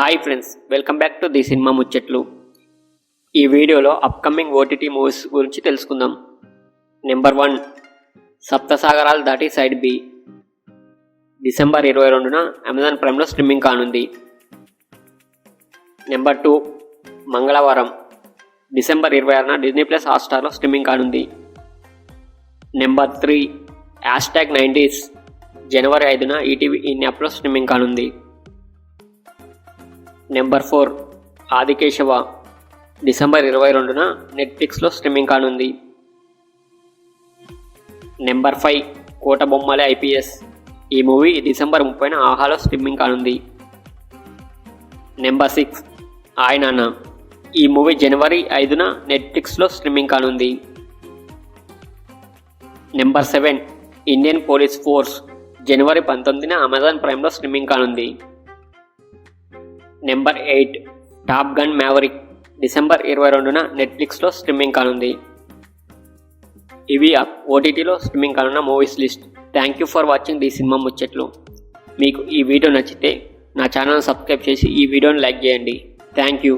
Hi friends, welcome back to the cinema ముచ్చట్లు. ఈ వీడియోలో అప్కమింగ్ ఓటీటీ మూవీస్ గురించి తెలుసుకుందాం. Number 1, Saptasagaralu Dhaati side B. December 22న అమెజాన్ ప్రైమ్లో స్ట్రీమింగ్ కానుంది. నెంబర్ 2, మంగళవారం. డిసెంబర్ 26న డిజ్నీ ప్లస్ హాట్స్టార్లో స్ట్రీమింగ్ కానుంది. Number 3, #90s. జనవరి 5న ఈటీవీ ఇన్ యాప్లో స్ట్రీమింగ్ కానుంది. నెంబర్ 4, ఆదికేశవ. డిసెంబర్ 22న నెట్ఫ్లిక్స్లో స్ట్రీమింగ్ కానుంది. Number 5, Kotabommali IPS. ఈ మూవీ డిసెంబర్ 30న ఆహాలో స్ట్రీమింగ్ కానుంది. నెంబర్ 6, ఆయనాన్న. ఈ మూవీ జనవరి 5న నెట్ఫ్లిక్స్లో స్ట్రీమింగ్ కానుంది. Number 7, Indian police force. జనవరి 19న అమెజాన్ ప్రైమ్లో స్ట్రీమింగ్ కానుంది. Number 8, Top Gun Maverick. December 22న నెట్ఫ్లిక్స్లో స్ట్రీమింగ్ కానుంది. ఇవి ఓటీటీలో స్ట్రీమింగ్ కానున్న movies list. Thank you for watching the cinema Muchatlu. మీకు ఈ వీడియో నచ్చితే నా ఛానల్ సబ్స్క్రైబ్ చేసి ఈ వీడియోని లైక్ చేయండి. Thank you.